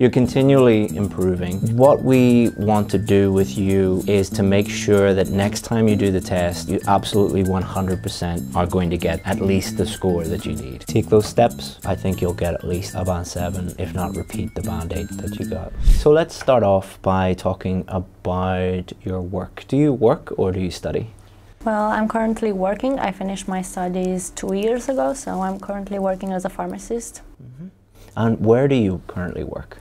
You're continually improving. What we want to do with you is to make sure that next time you do the test, you absolutely 100% are going to get at least the score that you need. Take those steps, I think you'll get at least a band 7, if not repeat the band 8 that you got. So let's start off by talking about your work. Do you work or do you study? Well, I'm currently working. I finished my studies 2 years ago, so I'm currently working as a pharmacist. And where do you currently work?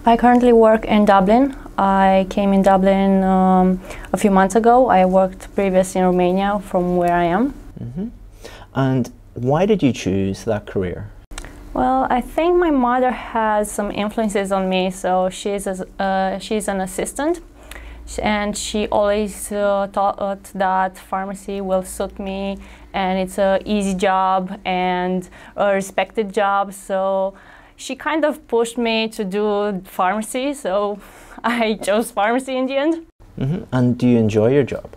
I currently work in Dublin. I came in Dublin a few months ago. I worked previously in Romania from where I am. And why did you choose that career? Well, I think my mother has some influences on me. So she's an assistant, and she always thought that pharmacy will suit me, and it's an easy job and a respected job. So she kind of pushed me to do pharmacy, so I chose pharmacy in the end. And do you enjoy your job?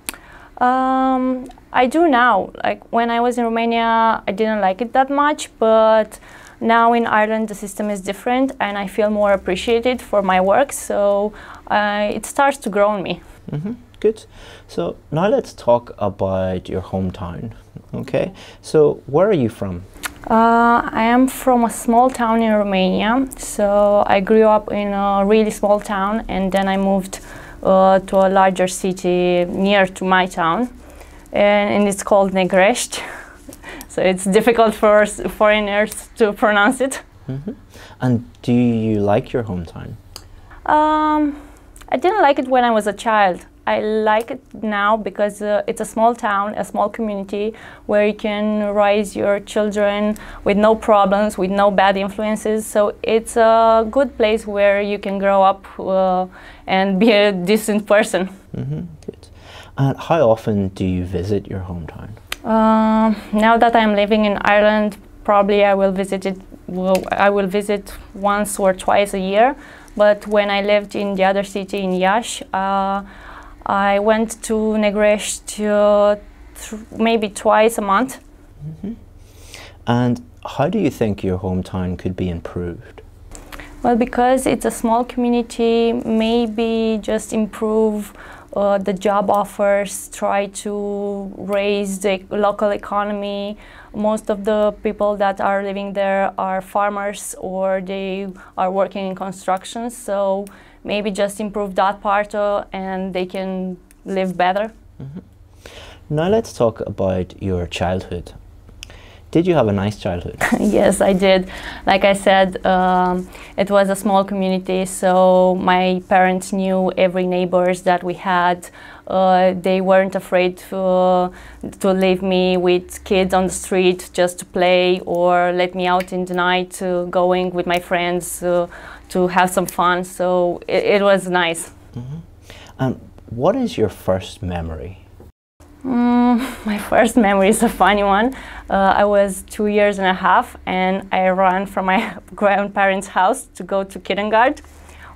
I do now. Like when I was in Romania, I didn't like it that much, but now in Ireland the system is different and I feel more appreciated for my work, so it starts to grow on me. Good. So now let's talk about your hometown. Okay, so where are you from? I am from a small town in Romania, so I grew up in a really small town and then I moved to a larger city near to my town, and it's called Negrești, so it's difficult for foreigners to pronounce it. And do you like your hometown? I didn't like it when I was a child. I like it now because it's a small town, a small community where you can raise your children with no problems, with no bad influences. So it's a good place where you can grow up and be a decent person. Good. And how often do you visit your hometown? Now that I'm living in Ireland, probably I will visit it. Well, I will visit once or twice a year. But when I lived in the other city in Iași, I went to Negrești maybe twice a month. And how do you think your hometown could be improved? Well, because it's a small community, maybe just improve the job offers, try to raise the local economy. Most of the people that are living there are farmers or they are working in construction, so maybe just improve that part and they can live better. Now let's talk about your childhood. Did you have a nice childhood? Yes, I did. Like I said, it was a small community, so my parents knew every neighbors that we had. They weren't afraid to leave me with kids on the street just to play or let me out in the night going with my friends to have some fun, so it was nice. What is your first memory? My first memory is a funny one. I was 2 years and a half and I ran from my grandparents' house to go to kindergarten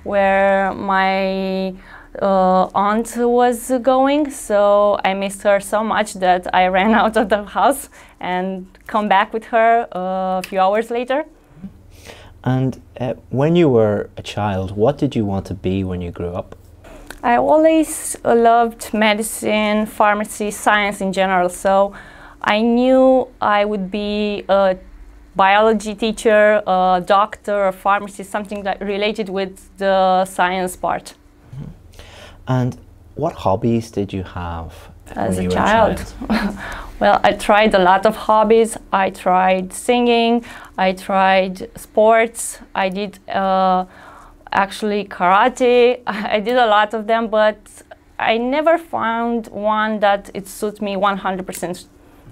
where my aunt was going, so I missed her so much that I ran out of the house and come back with her a few hours later. And when you were a child, what did you want to be when you grew up? I always loved medicine, pharmacy, science in general, so I knew I would be a biology teacher, a doctor, a pharmacist, something that related with the science part. And what hobbies did you have as a child? Well, I tried a lot of hobbies. I tried singing, I tried sports, I did actually karate. I did a lot of them, but I never found one that it suits me 100%.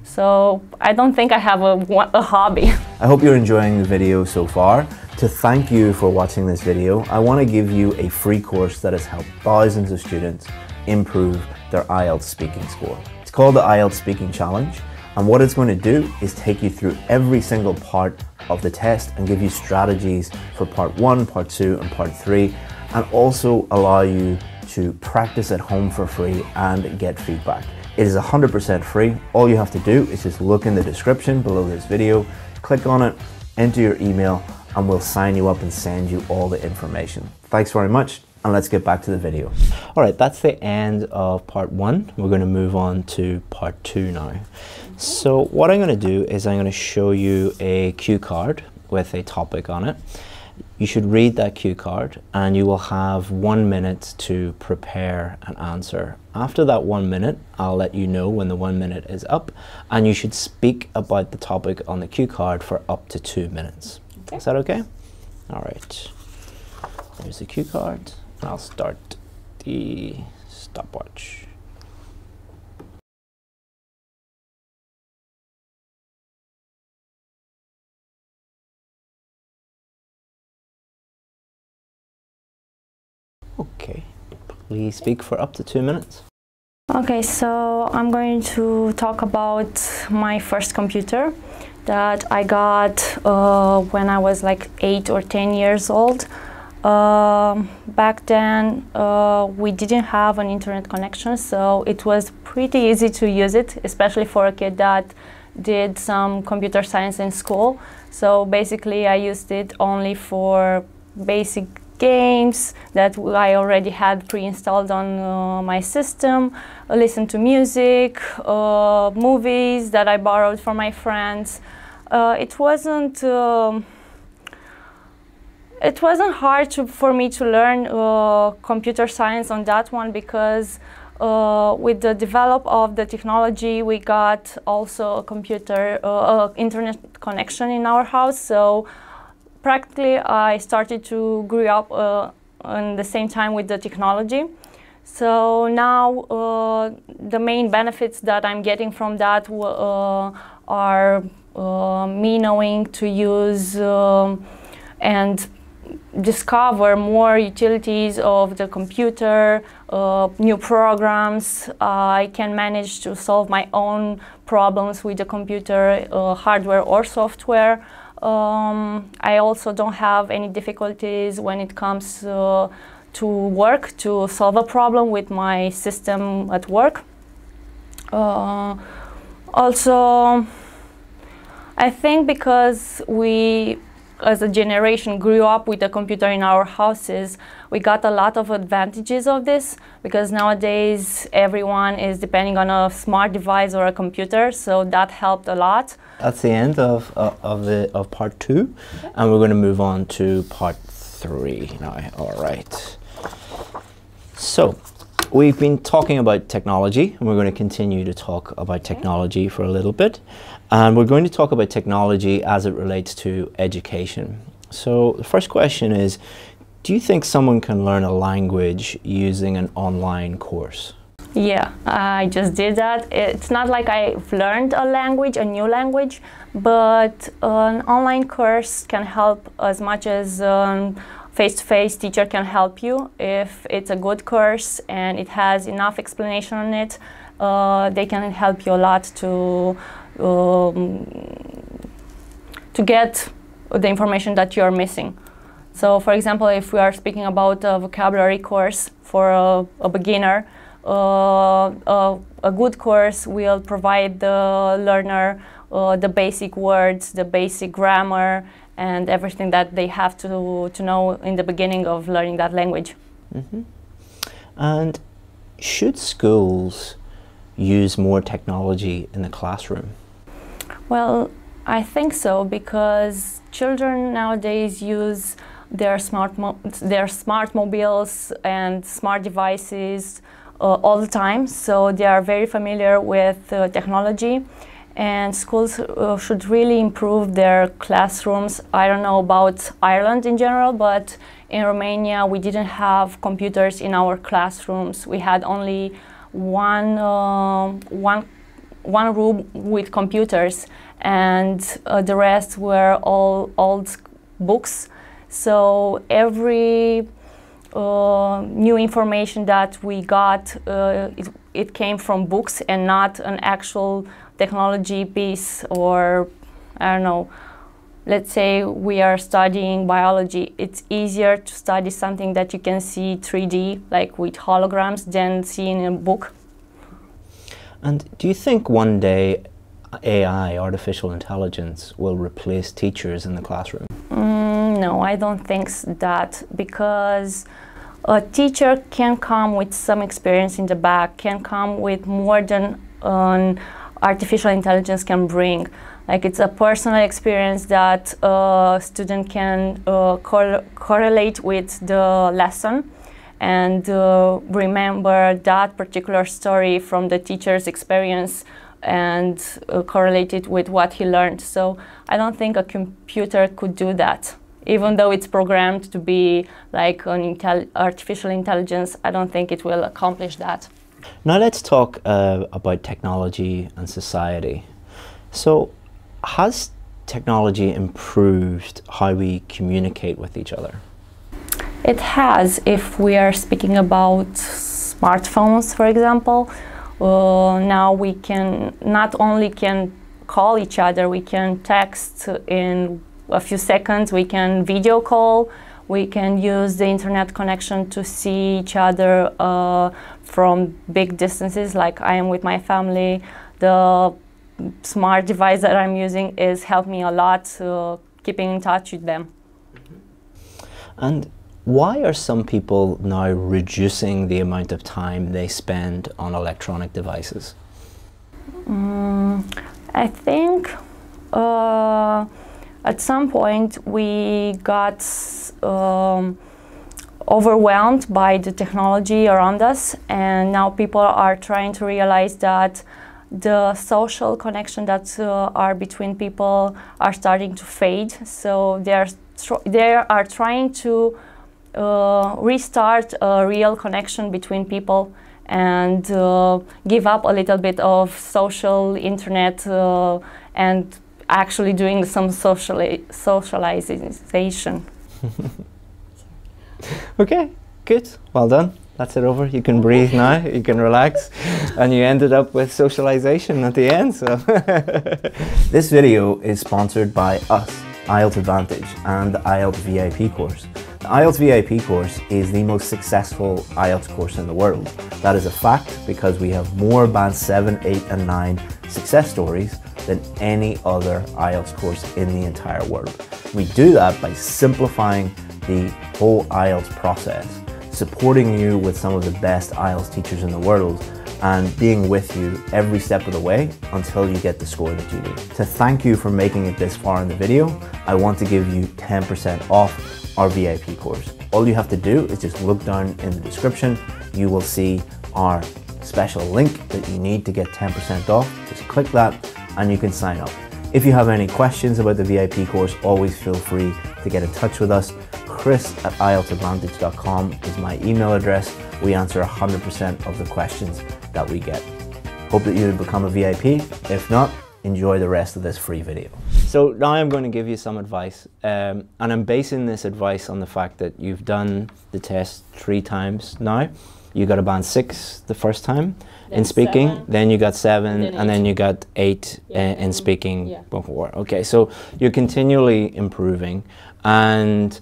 So I don't think I have a hobby. I hope you're enjoying the video so far. To thank you for watching this video, I want to give you a free course that has helped thousands of students improve their Ielts speaking score. It's called the Ielts Speaking Challenge, and what it's going to do is take you through every single part of the test and give you strategies for part 1, part 2 and part 3, and also allow you to practice at home for free and get feedback. It is 100% free. All you have to do is just look in the description below this video, click on it, enter your email, and we'll sign you up and send you all the information. Thanks very much, and let's get back to the video. All right, that's the end of part 1. We're going to move on to part 2 now. So what I'm going to do is I'm going to show you a cue card with a topic on it. You should read that cue card and you will have 1 minute to prepare an answer. After that 1 minute, I'll let you know when the 1 minute is up, and you should speak about the topic on the cue card for up to 2 minutes. Okay. Is that okay? All right. There's the cue card. I'll start the stopwatch. Okay, please speak for up to 2 minutes. Okay, so I'm going to talk about my first computer that I got when I was like 8 or 10 years old. Back then we didn't have an internet connection, so it was pretty easy to use it, especially for a kid that did some computer science in school. So basically I used it only for basic games that I already had pre-installed on my system, listen to music, movies that I borrowed from my friends. It wasn't hard for me to learn computer science on that one, because with the develop of the technology, we got also a computer, internet connection in our house. So practically, I started to grow up in the same time with the technology. So now the main benefits that I'm getting from that are me knowing to use and discover more utilities of the computer, new programs. I can manage to solve my own problems with the computer, hardware or software. I also don't have any difficulties when it comes to work, to solve a problem with my system at work. Also, I think because we, as a generation, grew up with a computer in our houses, we got a lot of advantages of this, because nowadays everyone is depending on a smart device or a computer, so that helped a lot. That's the end of part 2, and we're going to move on to part 3 now. All right. So we've been talking about technology, and we're going to continue to talk about technology for a little bit. And we're going to talk about technology as it relates to education. So the first question is, do you think someone can learn a language using an online course? Yeah, I just did that. It's not like I've learned a language, a new language, but an online course can help as much as face-to-face teacher can help you. If it's a good course and it has enough explanation on it, they can help you a lot to get the information that you're missing. So, for example, if we are speaking about a vocabulary course for a beginner, a good course will provide the learner the basic words, the basic grammar, and everything that they have to know in the beginning of learning that language. Mm-hmm. And should schools use more technology in the classroom? Well, I think so, because children nowadays use their smart mobiles and smart devices all the time, so they are very familiar with technology, and schools should really improve their classrooms. I don't know about Ireland in general, but in Romania we didn't have computers in our classrooms. We had only one room with computers, and the rest were all old books. So every new information that we got, it came from books and not an actual technology piece. Or, I don't know, let's say we are studying biology. It's easier to study something that you can see 3D, like with holograms, than seeing a book. And do you think one day AI, artificial intelligence, will replace teachers in the classroom? No, I don't think that, because a teacher can come with some experience in the back, can come with more than artificial intelligence can bring. Like, it's a personal experience that a student can correlate with the lesson and remember that particular story from the teacher's experience and correlate it with what he learned. So I don't think a computer could do that. Even though it's programmed to be like an artificial intelligence, I don't think it will accomplish that. Now let's talk about technology and society. So has technology improved how we communicate with each other? It has. If we are speaking about smartphones, for example, now we can not only can call each other, we can text in a few seconds, we can video call, we can use the internet connection to see each other from big distances, like I am with my family. The smart device that I'm using is helped me a lot keeping in touch with them. And why are some people now reducing the amount of time they spend on electronic devices? I think at some point we got overwhelmed by the technology around us, and now people are trying to realize that the social connection that are between people are starting to fade. So they are trying to restart a real connection between people and give up a little bit of social internet and actually doing some socialization. Okay, good, well done. That's it over. You can breathe now, you can relax, and you ended up with socialization at the end. So this video is sponsored by us, Ielts Advantage, and the Ielts VIP course. The Ielts VIP course is the most successful Ielts course in the world. That is a fact because we have more Band 7, 8 and 9 success stories than any other Ielts course in the entire world. We do that by simplifying the whole Ielts process, supporting you with some of the best Ielts teachers in the world, and being with you every step of the way until you get the score that you need. To thank you for making it this far in the video, I want to give you 10% off our VIP course. All you have to do is just look down in the description. You will see our special link that you need to get 10% off. Just click that and you can sign up. If you have any questions about the VIP course, always feel free to get in touch with us. Chris@ieltsadvantage.com is my email address. We answer 100% of the questions that we get. Hope that you become a VIP. If not, enjoy the rest of this free video. So now I'm going to give you some advice, and I'm basing this advice on the fact that you've done the test 3 times now. You got a band 6 the first time in speaking, 7. then you got 7, and then you got 8 in speaking before. Okay, so you're continually improving, and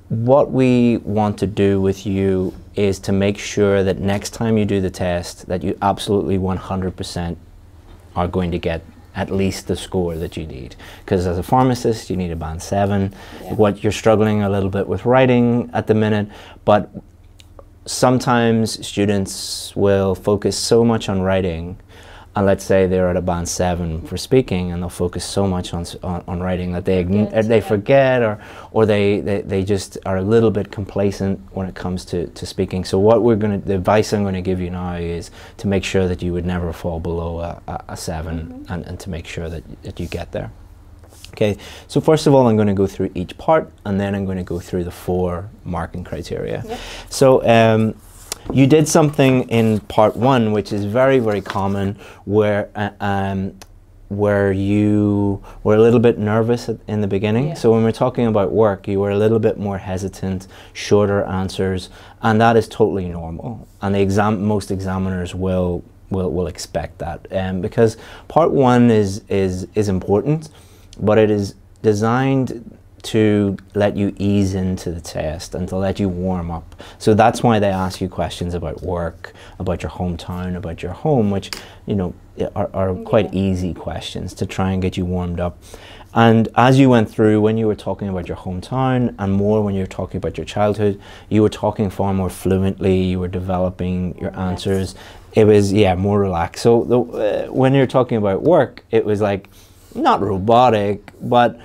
what we want to do with you is to make sure that next time you do the test that you absolutely 100% are going to get at least the score that you need. Because as a pharmacist, you need a band 7. What you're struggling a little bit with writing at the minute, but sometimes students will focus so much on writing, and let's say they're at a band 7 for speaking, and they'll focus so much on writing that they forget or they just are a little bit complacent when it comes to speaking. So what the advice I'm going to give you now is to make sure that you would never fall below a 7, and to make sure that you get there. Okay, so first of all, I'm going to go through each part, and then I'm going to go through the 4 marking criteria. So you did something in part 1 which is very, very common, where you were a little bit nervous in the beginning. So when we're talking about work, you were a little bit more hesitant, shorter answers, and that is totally normal. And most examiners will expect that, because part 1 is important, but it is designed to let you ease into the test and to let you warm up. So that's why they ask you questions about work, about your hometown, about your home, which, you know, are quite easy questions to try and get you warmed up. And as you went through, when you were talking about your hometown and more when you were talking about your childhood, you were talking far more fluently, you were developing your answers. It was, yeah, more relaxed. So when you're talking about work, it was like, not robotic, but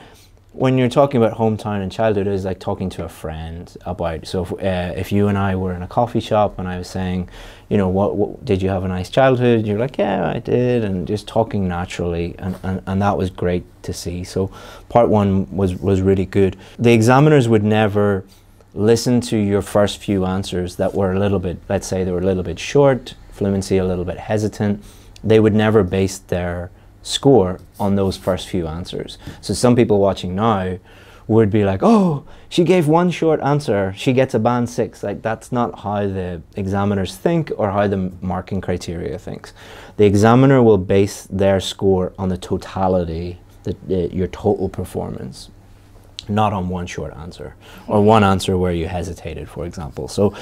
when you're talking about hometown and childhood, it was like talking to a friend about. So if you and I were in a coffee shop and I was saying, you know, what did you have a nice childhood? You're like, yeah, I did, and just talking naturally, and that was great to see. So part one was really good. The examiners would never listen to your first few answers that were a little bit, let's say they were a little bit short, fluency a little bit hesitant. They would never base their score on those first few answers. So some people watching now would be like, oh, she gave one short answer, she gets a band 6. Like, that's not how the examiners think or how the marking criteria thinks. The examiner will base their score on the totality, your total performance, not on one short answer or one answer where you hesitated, for example. So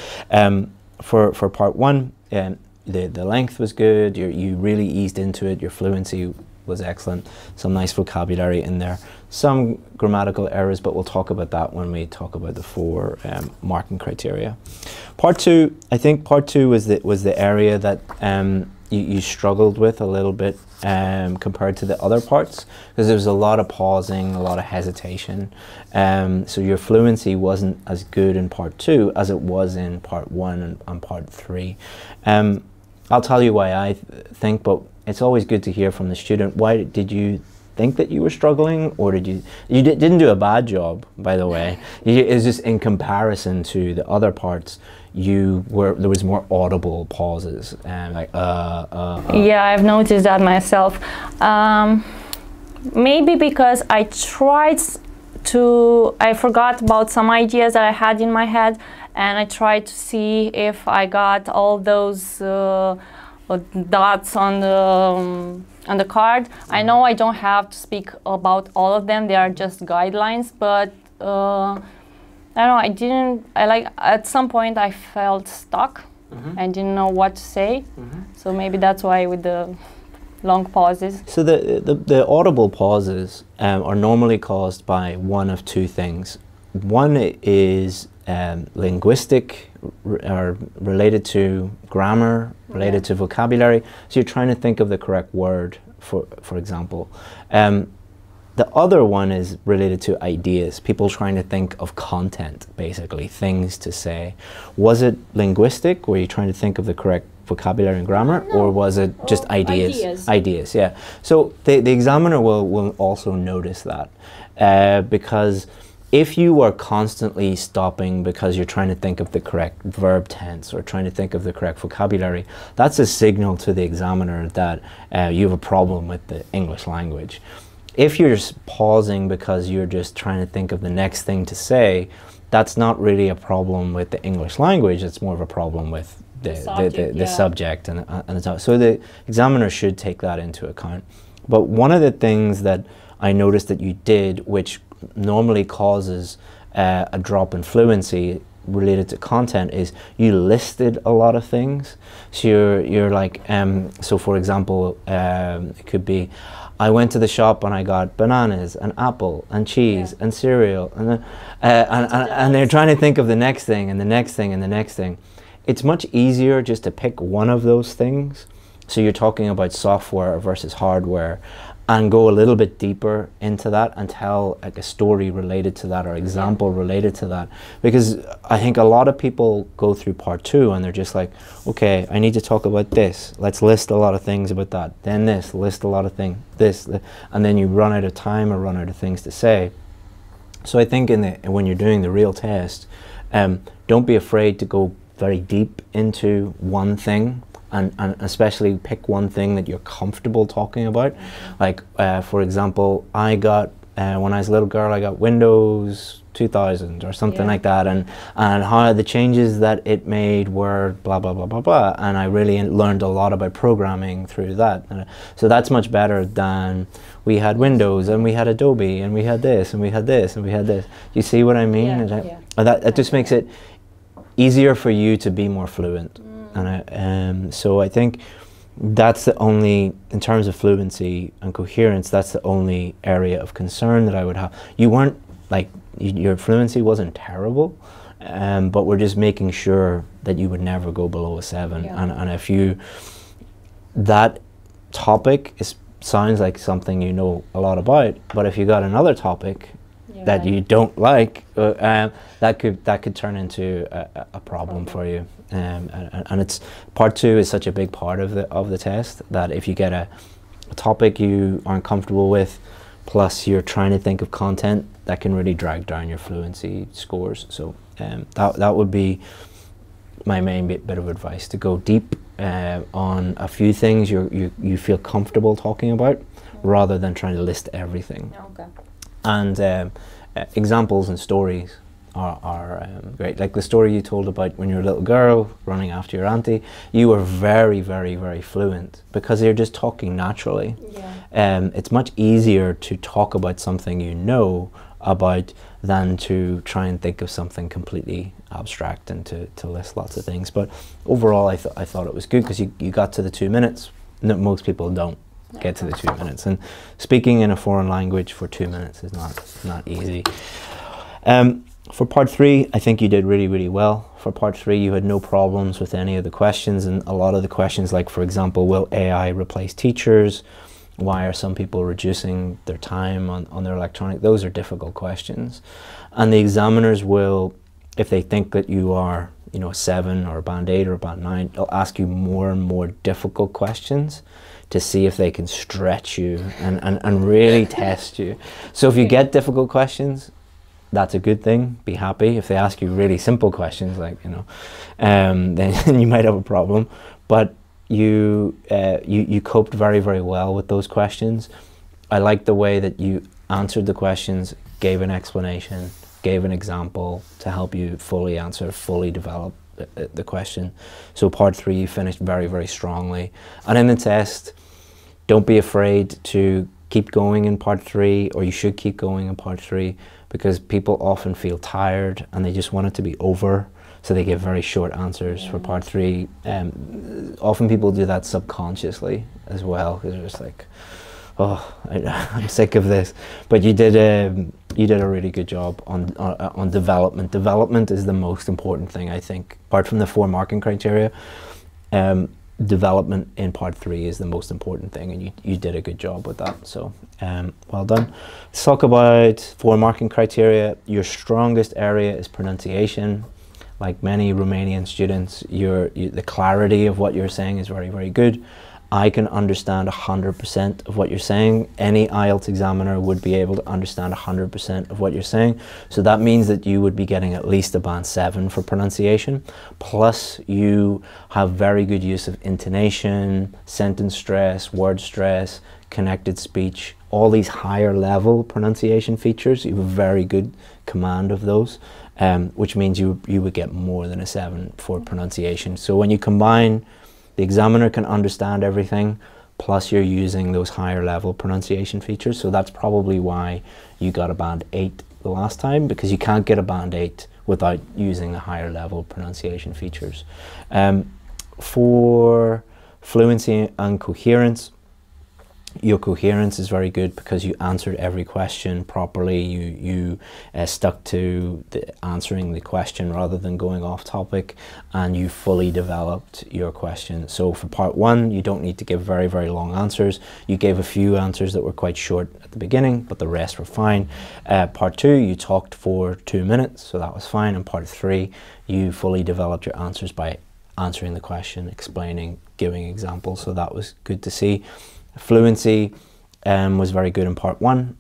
for part one, the length was good, you really eased into it, your fluency was excellent, some nice vocabulary in there, some grammatical errors, but we'll talk about that when we talk about the 4 marking criteria. Part two, I think part two was the area that you struggled with a little bit compared to the other parts, because there was a lot of pausing, a lot of hesitation, so your fluency wasn't as good in part 2 as it was in part 1 and part 3. I'll tell you why I think, but it's always good to hear from the student. Why did you think that you were struggling, or didn't do a bad job, by the way. It's just in comparison to the other parts, there was more audible pauses and like Yeah, I've noticed that myself. Maybe because I forgot about some ideas that I had in my head, and I tried to see if I got all those dots on the card. I know I don't have to speak about all of them, they are just guidelines, but I don't know, at some point I felt stuck. I didn't know what to say, so maybe that's why with the long pauses. So the audible pauses are normally caused by one of 2 things. One is linguistic, or related to grammar, related to vocabulary. So you're trying to think of the correct word, for example. The other one is related to ideas, people trying to think of content, basically, things to say. Was it linguistic? Were you trying to think of the correct vocabulary and grammar, or was it just ideas? Ideas, yeah. So the examiner will also notice that, because if you are constantly stopping because you're trying to think of the correct verb tense or trying to think of the correct vocabulary, that's a signal to the examiner that you have a problem with the English language. If you're just pausing because you're just trying to think of the next thing to say, that's not really a problem with the English language, it's more of a problem with the subject. So the examiner should take that into account. But one of the things that I noticed that you did, which normally causes a drop in fluency related to content, is you listed a lot of things. So you're like, so for example, it could be, I went to the shop and I got bananas and apple and cheese and cereal, and they're trying to think of the next thing and the next thing and the next thing. It's much easier just to pick one of those things. So you're talking about software versus hardware, and go a little bit deeper into that and tell like a story related to that or example related to that. Because I think a lot of people go through part 2 and they're just like, okay, I need to talk about this. Let's list a lot of things about that. Then this, list a lot of things, and then you run out of time or run out of things to say. So I think when you're doing the real test, don't be afraid to go very deep into one thing. And especially pick one thing that you're comfortable talking about. Like, for example, I got when I was a little girl, I got Windows 2000 or something like that, and how the changes that it made were blah blah blah blah blah, and I really learned a lot about programming through that. So that's much better than we had Windows and we had Adobe and we had this and we had this and we had this. You see what I mean? That just makes it easier for you to be more fluent. And so I think that's the only, in terms of fluency and coherence, that's the only area of concern that I would have. You weren't, like, your fluency wasn't terrible, but we're just making sure that you would never go below a 7. And if you, that topic sounds like something you know a lot about, but if you got another topic that you don't like, that could turn into a problem for you. And it's, part 2 is such a big part of the test, that if you get a topic you aren't comfortable with, plus you're trying to think of content, that can really drag down your fluency scores. So that would be my main bit of advice, to go deep on a few things you feel comfortable talking about, rather than trying to list everything. And examples and stories are great. Like the story you told about when you were a little girl running after your auntie, you were very, very, very fluent because you're just talking naturally. It's much easier to talk about something you know about than to try and think of something completely abstract and to list lots of things. But overall, I thought it was good, because you got to the 2 minutes. No, most people don't get to the 2 minutes, and speaking in a foreign language for 2 minutes is not easy. For part 3, I think you did really, really well. For part 3, you had no problems with any of the questions, and a lot of the questions, like for example, will AI replace teachers? Why are some people reducing their time on their electronic? Those are difficult questions. And the examiners will, if they think that you are, you know, a 7 or a band 8 or a band 9, they'll ask you more and more difficult questions to see if they can stretch you and really test you. So if you get difficult questions, that's a good thing. Be happy. If they ask you really simple questions, like, you know, then you might have a problem. But you coped very, very well with those questions. I like the way that you answered the questions, gave an explanation, gave an example to help you fully answer, fully develop the question. So part 3, you finished very, very strongly. And in the test, don't be afraid to keep going in part 3, or you should keep going in part 3, because people often feel tired and they just want it to be over, so they give very short answers for part 3. Often people do that subconsciously as well, because they're just like, oh, I'm sick of this. But you did a really good job on development. Development is the most important thing, I think. Apart from the 4 marking criteria, development in part 3 is the most important thing, and you did a good job with that. So well done. Let's talk about 4 marking criteria. Your strongest area is pronunciation. Like many Romanian students, the clarity of what you're saying is very, very good. I can understand 100% of what you're saying. Any IELTS examiner would be able to understand 100% of what you're saying. So that means that you would be getting at least a band 7 for pronunciation. Plus you have very good use of intonation, sentence stress, word stress, connected speech, all these higher level pronunciation features. You have a very good command of those, which means you would get more than a 7 for pronunciation. So when you combine, the examiner can understand everything, plus you're using those higher level pronunciation features. So that's probably why you got a band 8 the last time, because you can't get a band 8 without using the higher level pronunciation features. For fluency and coherence, your coherence is very good because you answered every question properly. You stuck to answering the question rather than going off topic, and you fully developed your question. So for part 1, you don't need to give very, very long answers. You gave a few answers that were quite short at the beginning, but the rest were fine. Part 2, you talked for 2 minutes, so that was fine. And part 3, you fully developed your answers by answering the question, explaining, giving examples, so that was good to see. Fluency was very good in part 1,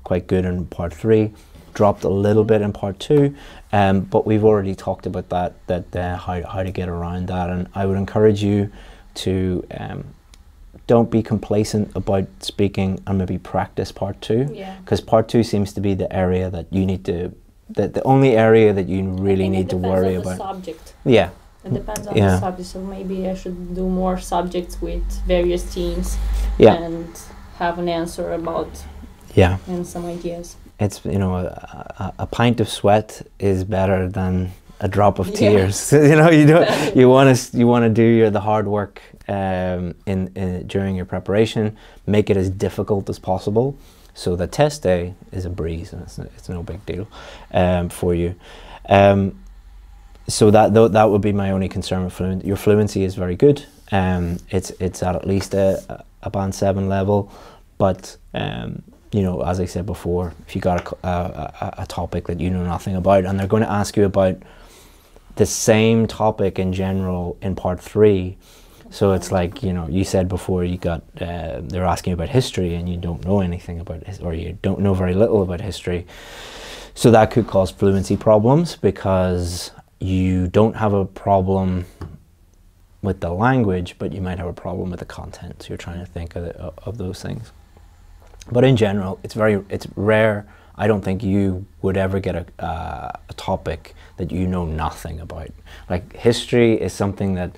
quite good in part 3, dropped a little bit in part 2, but we've already talked about that how to get around that, and I would encourage you to don't be complacent about speaking, and maybe practice part 2. Yeah. Because part 2 seems to be the area that you need to, the only area that you really need to worry about. It depends on the subject. Yeah. It depends on the subject, so maybe I should do more subjects with various teams and have an answer about and some ideas. It's, you know, a pint of sweat is better than a drop of tears. You know, you want to do the hard work during your preparation. Make it as difficult as possible, so the test day is a breeze and it's no big deal for you. So that would be my only concern with fluency. Your fluency is very good. It's at least a band 7 level, but you know, as I said before, if you got a topic that you know nothing about, and they're going to ask you about the same topic in general in part 3, so it's like, you know, you said before you got they're asking you about history and you don't know anything about it, or you don't know very little about history, so that could cause fluency problems, because you don't have a problem with the language, but you might have a problem with the content. So you're trying to think of those things. But in general, it's rare. I don't think you would ever get a topic that you know nothing about. Like history is something that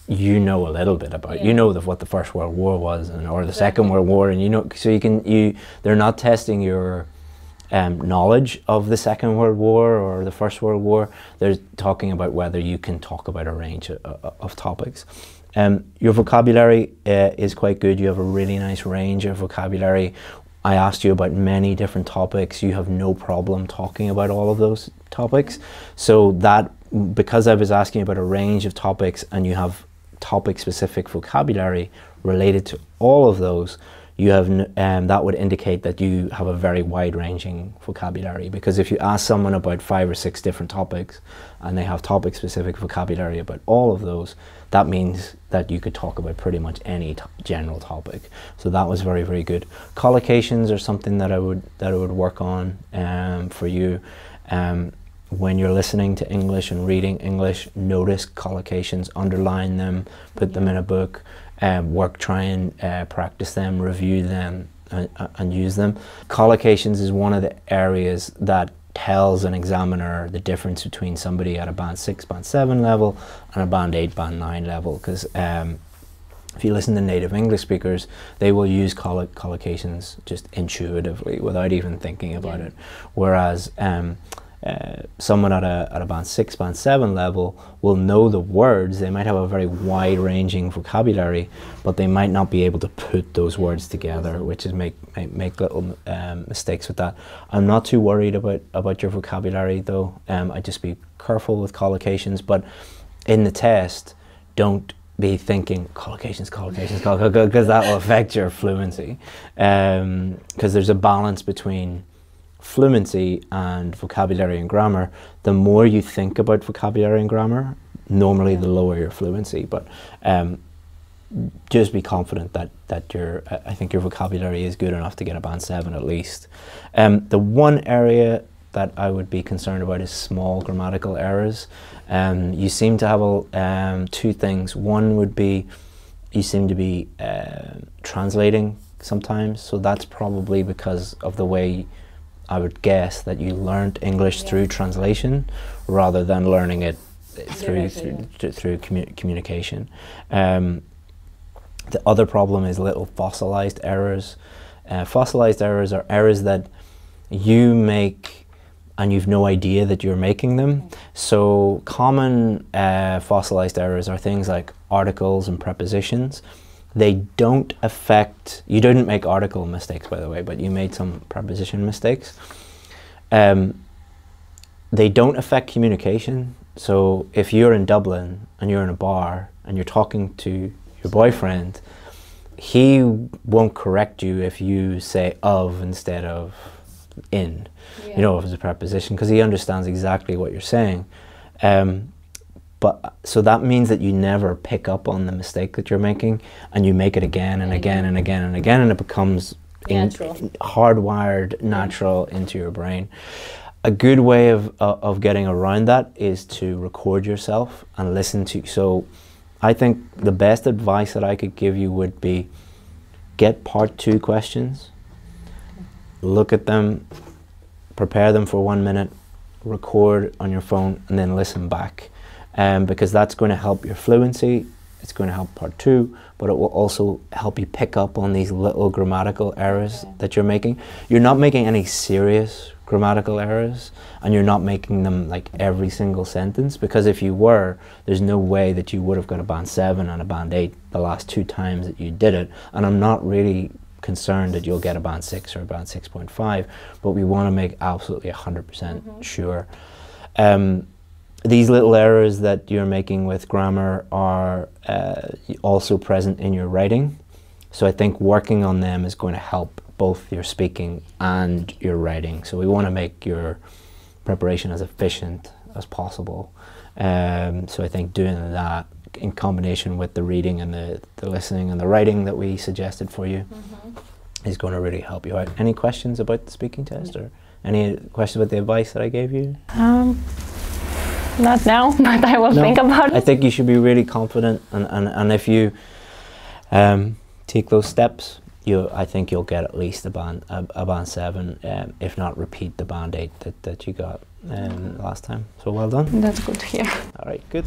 you know a little bit about. You know what the First World War was, or the Second World War, and you know. So they're not testing your knowledge of the Second World War or the First World War. They're talking about whether you can talk about a range of topics. Your vocabulary is quite good. You have a really nice range of vocabulary. I asked you about many different topics. You have no problem talking about all of those topics. So that, because I was asking about a range of topics and you have topic-specific vocabulary related to all of those, you have that would indicate that you have a very wide-ranging vocabulary. Because if you ask someone about 5 or 6 different topics and they have topic-specific vocabulary about all of those, that means that you could talk about pretty much any general topic. So that was very, very good. Collocations are something that I would work on for you. When you're listening to English and reading English, notice collocations, underline them, put them in a book. Try and practice them, review them, and use them. Collocations is one of the areas that tells an examiner the difference between somebody at a band 6, band 7 level and a band 8, band 9 level. Because if you listen to native English speakers, they will use collocations just intuitively without even thinking about it. Whereas someone at a band 6, band 7 level will know the words. They might have a very wide-ranging vocabulary, but they might not be able to put those words together, which is make little mistakes with that. I'm not too worried about your vocabulary though. I'd just be careful with collocations, but in the test, don't be thinking collocations, because that will affect your fluency. Because there's a balance between fluency and vocabulary and grammar. The more you think about vocabulary and grammar, normally the lower your fluency. But just be confident that I think your vocabulary is good enough to get a band 7 at least. The one area that I would be concerned about is small grammatical errors. You seem to have 2 things. One would be you seem to be translating sometimes, so that's probably because of the way I would guess that you learned English through translation rather than learning it through communication. The other problem is little fossilized errors. Fossilized errors are errors that you make and you've no idea that you're making them. So common fossilized errors are things like articles and prepositions. They don't affect, you didn't make article mistakes by the way, but you made some preposition mistakes. They don't affect communication. So if you're in Dublin and you're in a bar and you're talking to your boyfriend, he won't correct you if you say of instead of in, you know, as a preposition, because he understands exactly what you're saying. But so that means that you never pick up on the mistake that you're making, and you make it again and again and again and again, and it becomes hardwired, natural into your brain. A good way of getting around that is to record yourself and listen to. So I think the best advice that I could give you would be get part 2 questions, look at them, prepare them for 1 minute, record on your phone, and then listen back. Because that's going to help your fluency, it's going to help part 2, but it will also help you pick up on these little grammatical errors that you're making. You're not making any serious grammatical errors, and you're not making them like every single sentence, because if you were, there's no way that you would have got a band 7 and a band 8 the last 2 times that you did it. And I'm not really concerned that you'll get a band 6 or a band 6.5, but we want to make absolutely 100% sure. These little errors that you're making with grammar are also present in your writing, so I think working on them is going to help both your speaking and your writing. So we want to make your preparation as efficient as possible. So I think doing that in combination with the reading and the listening and the writing that we suggested for you is going to really help you out. Any questions about the speaking test, or any questions about the advice that I gave you? Not now, but I will think about it. I think you should be really confident, and if you take those steps, I think you'll get at least a band 7, if not repeat the band 8 that you got last time. So well done. That's good to hear. All right, good.